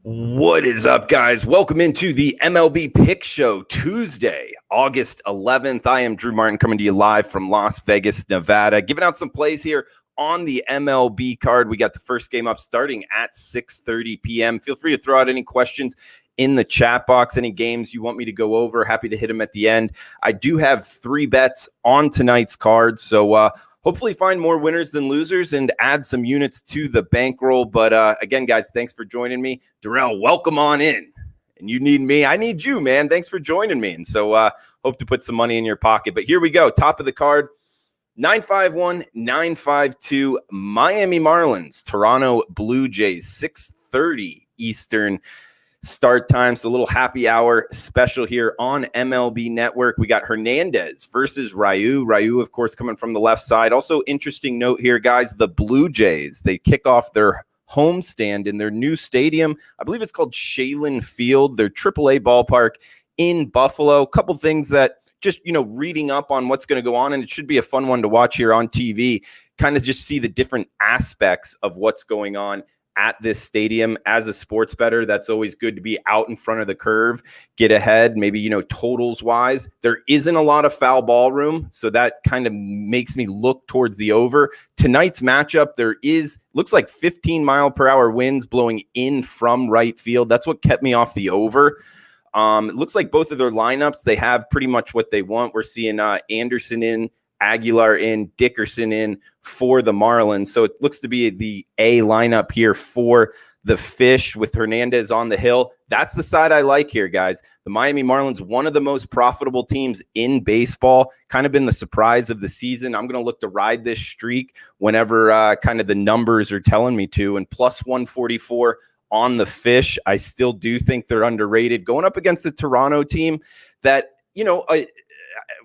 What is up, guys? Welcome into the MLB Pick Show Tuesday, August 11th. I am Drew Martin coming to you live from Las Vegas, Nevada, giving out some plays here on the MLB card. We got the first game up starting at 6:30 p.m. Feel free to throw out any questions in the chat box, any games you want me to go over. Happy to hit them at the end. I do have 3 bets on tonight's card, so hopefully find more winners than losers and add some units to the bankroll. But again, guys, thanks for joining me. Darrell, welcome on in. And you need me. I need you, man. Thanks for joining me. And so hope to put some money in your pocket. But here we go. Top of the card, 951, 952, Miami Marlins, Toronto Blue Jays, 6:30 Eastern start time. So a little happy hour special here on MLB Network. We got Hernandez versus Ryu. Ryu, of course, coming from the left side. Also, interesting note here, guys, the Blue Jays, they kick off their homestand in their new stadium. I believe it's called Shaylin Field, their AAA ballpark in Buffalo. A couple things that just, reading up on what's going to go on, and it should be a fun one to watch here on TV, kind of just see the different aspects of what's going on at this stadium. As a sports bettor, that's always good to be out in front of the curve, get ahead, maybe, totals wise. There isn't a lot of foul ball room, so that kind of makes me look towards the over. Tonight's matchup, looks like 15-mile-per-hour winds blowing in from right field. That's what kept me off the over. It looks like both of their lineups, they have pretty much what they want. We're seeing Anderson in, Aguilar in, Dickerson in for the Marlins. So it looks to be the A lineup here for the Fish with Hernandez on the hill. That's the side I like here, guys. The Miami Marlins, one of the most profitable teams in baseball, kind of been the surprise of the season. I'm going to look to ride this streak whenever kind of the numbers are telling me to. And plus 144 on the Fish. I still do think they're underrated. Going up against the Toronto team that,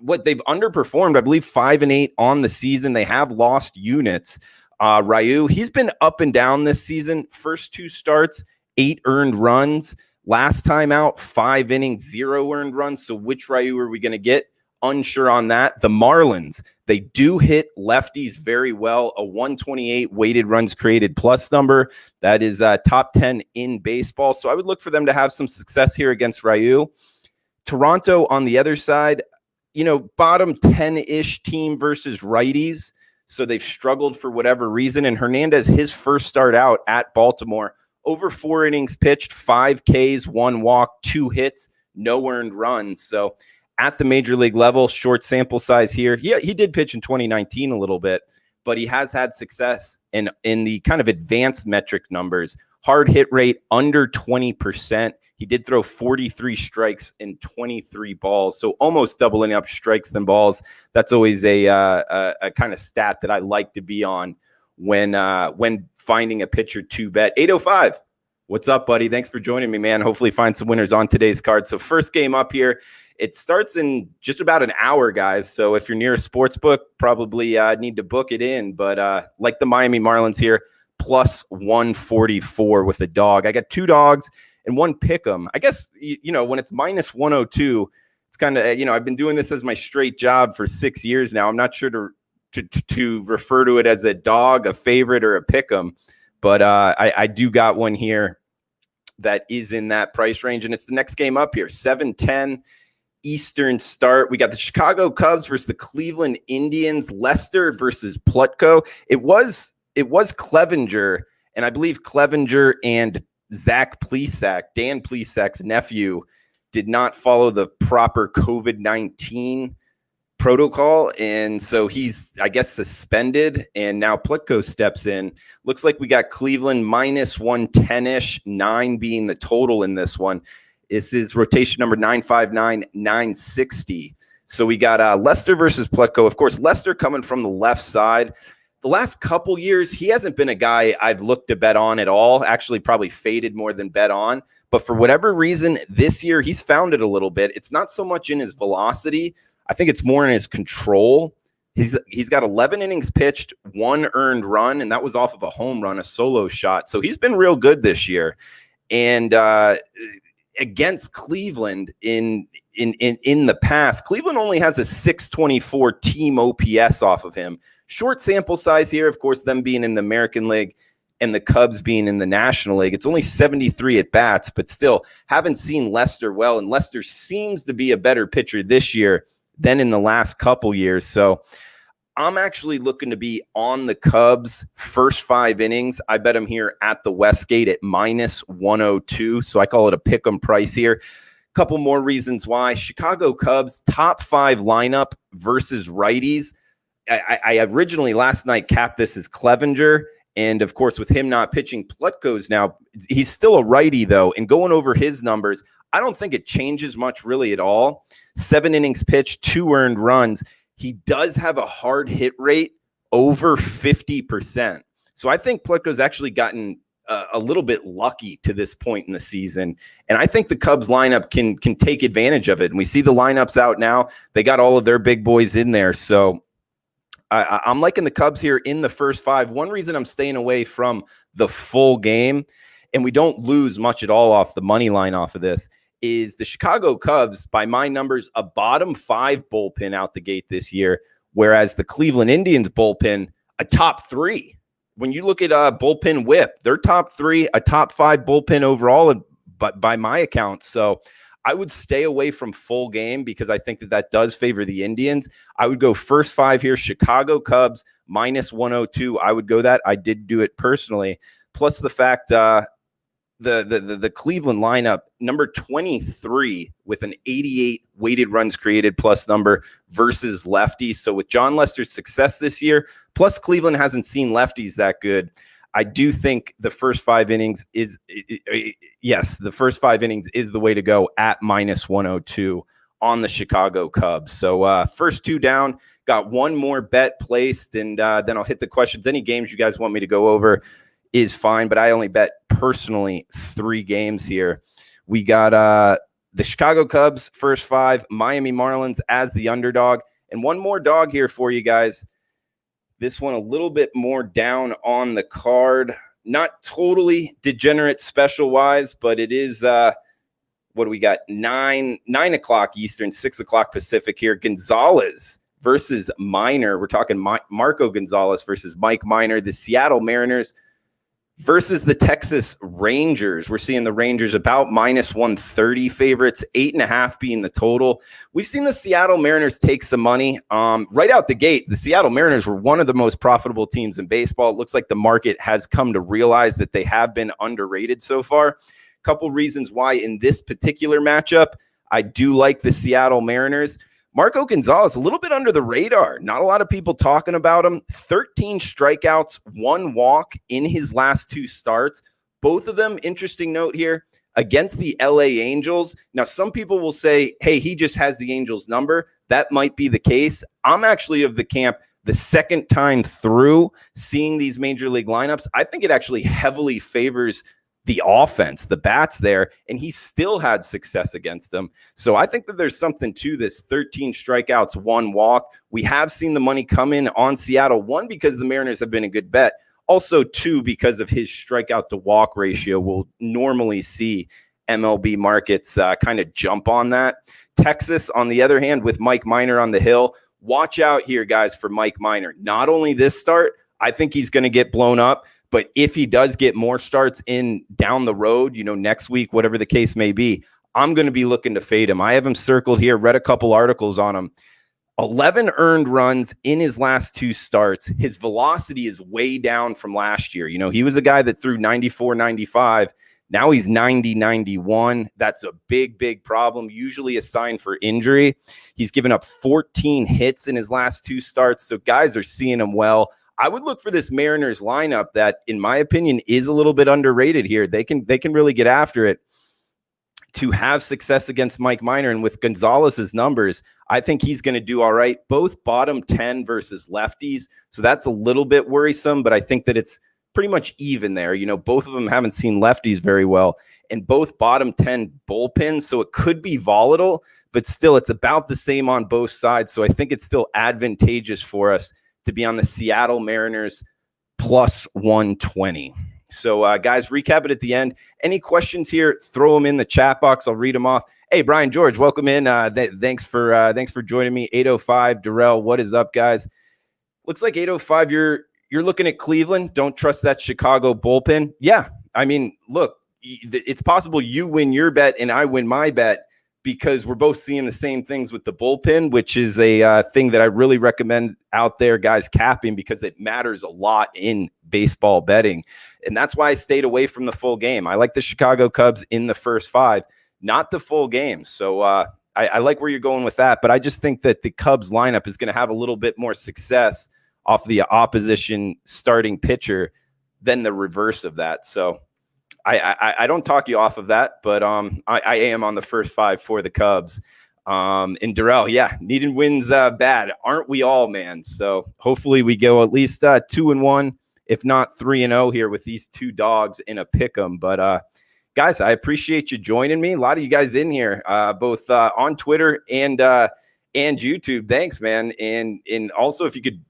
what they've underperformed, I believe 5-8 on the season. They have lost units. Ryu, he's been up and down this season. First 2 starts, 8 earned runs. Last time out, 5 innings, 0 earned runs. So which Ryu are we going to get? Unsure on that. The Marlins, they do hit lefties very well. A 128 weighted runs created plus number. That is top 10 in baseball. So I would look for them to have some success here against Ryu. Toronto on the other side, bottom 10-ish team versus righties. So they've struggled for whatever reason. And Hernandez, his first start out at Baltimore, over 4 innings pitched, 5 Ks, 1 walk, 2 hits, no earned runs. So at the major league level, short sample size here. He did pitch in 2019 a little bit, but he has had success in the kind of advanced metric numbers. Hard hit rate under 20%. He did throw 43 strikes in 23 balls, so almost doubling up strikes than balls. That's always a kind of stat that I like to be on when finding a pitcher to bet. 805, what's up, buddy? Thanks for joining me, man. Hopefully find some winners on today's card. So first game up here, it starts in just about an hour, guys. So if you're near a sports book, probably need to book it in. But like the Miami Marlins here, plus 144 with a dog. I got 2 dogs and 1 pick 'em. I guess, when it's minus 102, it's kind of, I've been doing this as my straight job for 6 years now. I'm not sure to refer to it as a dog, a favorite, or a pick 'em, but I do got one here that is in that price range, and it's the next game up here, 7:10 Eastern start. We got the Chicago Cubs versus the Cleveland Indians, Lester versus Pleco. It was Clevenger, and I believe Clevenger and Zach Plesac, Dan Plesac's nephew, did not follow the proper COVID-19 protocol. And so he's, I guess, suspended. And now Pleco steps in. Looks like we got Cleveland minus 110-ish, 9 being the total in this one. This is rotation number 959, 960. So we got Lester versus Pleco. Of course, Lester coming from the left side. The last couple years, he hasn't been a guy I've looked to bet on at all. Actually, probably faded more than bet on. But for whatever reason, this year, he's found it a little bit. It's not so much in his velocity. I think it's more in his control. He's got 11 innings pitched, 1 earned run, and that was off of a home run, a solo shot. So he's been real good this year. And against Cleveland in the past, Cleveland only has a 624 team OPS off of him. Short sample size here, of course, them being in the American League. and the Cubs being in the National League. It's only 73 at bats, but still haven't seen Lester well. And Lester seems to be a better pitcher this year than in the last couple years. So I'm actually looking to be on the Cubs first 5 innings. I bet them here at the Westgate at -102. So I call it a pick 'em price here. Couple more reasons why. Chicago Cubs top 5 lineup versus righties. I originally last night capped this as Clevenger. And of course, with him not pitching, Pleco's now, he's still a righty though. And going over his numbers, I don't think it changes much really at all. 7 innings pitched, 2 earned runs. He does have a hard hit rate over 50%. So I think Pleco's actually gotten a little bit lucky to this point in the season. And I think the Cubs lineup can take advantage of it. And we see the lineups out now. They got all of their big boys in there. So I'm liking the Cubs here in the first 5. One reason I'm staying away from the full game, and we don't lose much at all off the money line off of this, is the Chicago Cubs, by my numbers, a bottom 5 bullpen out the gate this year, whereas the Cleveland Indians bullpen, a top 3. When you look at bullpen whip, they're top 3, a top 5 bullpen overall, but by my account. So I would stay away from full game because I think that does favor the Indians. I would go first 5 here, Chicago Cubs -102. I would go that. I did do it personally. Plus the fact the Cleveland lineup, number 23 with an 88 weighted runs created plus number versus lefties. So with John Lester's success this year, plus Cleveland hasn't seen lefties that good, I do think the first 5 innings is, yes, the first 5 innings is the way to go at -102 on the Chicago Cubs. So first 2 down, got one more bet placed, and then I'll hit the questions. Any games you guys want me to go over is fine, but I only bet personally 3 games here. We got the Chicago Cubs first 5, Miami Marlins as the underdog, and one more dog here for you guys. This one a little bit more down on the card. Not totally degenerate special-wise, but it is, what do we got? 9 o'clock Eastern, 6 o'clock Pacific here. Gonzalez versus Minor. We're talking Marco Gonzalez versus Mike Minor. The Seattle Mariners versus the Texas Rangers. We're seeing the Rangers about -130 favorites, 8.5 being the total. We've seen the Seattle Mariners take some money right out the gate. The Seattle Mariners were one of the most profitable teams in baseball. It looks like the market has come to realize that they have been underrated so far. Couple reasons why in this particular matchup, I do like the Seattle Mariners. Marco Gonzalez, a little bit under the radar. Not a lot of people talking about him. 13 strikeouts, 1 walk in his last 2 starts. Both of them, interesting note here, against the LA Angels. Now, some people will say, hey, he just has the Angels number. That might be the case. I'm actually of the camp, the second time through seeing these major league lineups, I think it actually heavily favors the offense, the bats there, and he still had success against them. So I think that there's something to this 13 strikeouts, 1 walk. We have seen the money come in on Seattle, 1, because the Mariners have been a good bet. Also, 2, because of his strikeout to walk ratio. We'll normally see MLB markets kind of jump on that. Texas, on the other hand, with Mike Minor on the hill, watch out here, guys, for Mike Minor. Not only this start, I think he's going to get blown up. But if he does get more starts in down the road, next week, whatever the case may be, I'm going to be looking to fade him. I have him circled here, read a couple articles on him. 11 earned runs in his last 2 starts. His velocity is way down from last year. He was a guy that threw 94, 95. Now he's 90, 91. That's a big, big problem, usually a sign for injury. He's given up 14 hits in his last 2 starts. So guys are seeing him well. I would look for this Mariners lineup that, in my opinion, is a little bit underrated here. They can really get after it to have success against Mike Minor. And with Gonzalez's numbers, I think he's going to do all right. Both bottom 10 versus lefties. So that's a little bit worrisome, but I think that it's pretty much even there. Both of them haven't seen lefties very well, and both bottom 10 bullpens. So it could be volatile, but still it's about the same on both sides. So I think it's still advantageous for us to be on the Seattle Mariners plus 120. So, guys, recap it at the end. Any questions here, throw them in the chat box. I'll read them off. Hey, Brian George, welcome in. Thanks for joining me. 805, Darrell, what is up, guys? Looks like 805, you're you're looking at Cleveland. Don't trust that Chicago bullpen. Yeah. I mean, look, it's possible you win your bet and I win my bet because we're both seeing the same things with the bullpen, which is a thing that I really recommend out there, guys, capping, because it matters a lot in baseball betting. And that's why I stayed away from the full game. I like the Chicago Cubs in the first 5, not the full game. So I like where you're going with that, but I just think that the Cubs lineup is going to have a little bit more success off the opposition starting pitcher than the reverse of that. So I don't talk you off of that, but I am on the first 5 for the Cubs. And Darrell, yeah, needing wins bad, aren't we all, man? So hopefully we go at least 2-1, if not 3-0 here with these 2 dogs in a pick'em. But guys, I appreciate you joining me. A lot of you guys in here, both on Twitter and YouTube. Thanks, man. And also, if you could,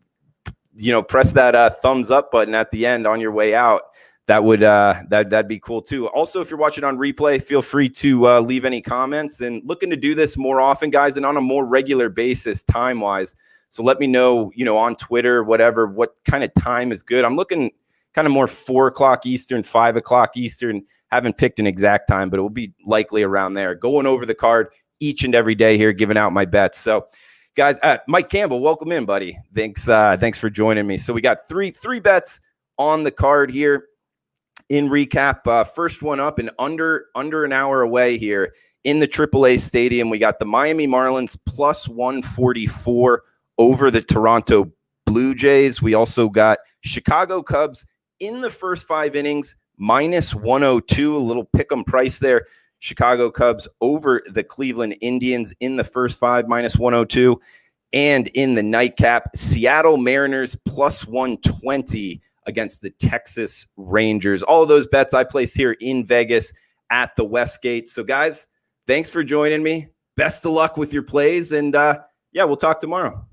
press that thumbs up button at the end on your way out, that would that'd be cool too. Also, if you're watching on replay, feel free to leave any comments, and looking to do this more often, guys, and on a more regular basis time wise. So let me know, on Twitter, whatever, what kind of time is good. I'm looking kind of more 4 o'clock Eastern, 5 o'clock Eastern. Haven't picked an exact time, but it will be likely around there. Going over the card each and every day here, giving out my bets. So guys, Mike Campbell, welcome in, buddy. Thanks for joining me. So we got three bets on the card here. In recap, first one up and under an hour away here in the AAA stadium, we got the Miami Marlins plus 144 over the Toronto Blue Jays. We also got Chicago Cubs in the first 5 innings, minus 102, a little pick'em price there. Chicago Cubs over the Cleveland Indians in the first 5, minus 102. And in the nightcap, Seattle Mariners plus 120 against the Texas Rangers. All of those bets I placed here in Vegas at the Westgate. So guys, thanks for joining me. Best of luck with your plays. And we'll talk tomorrow.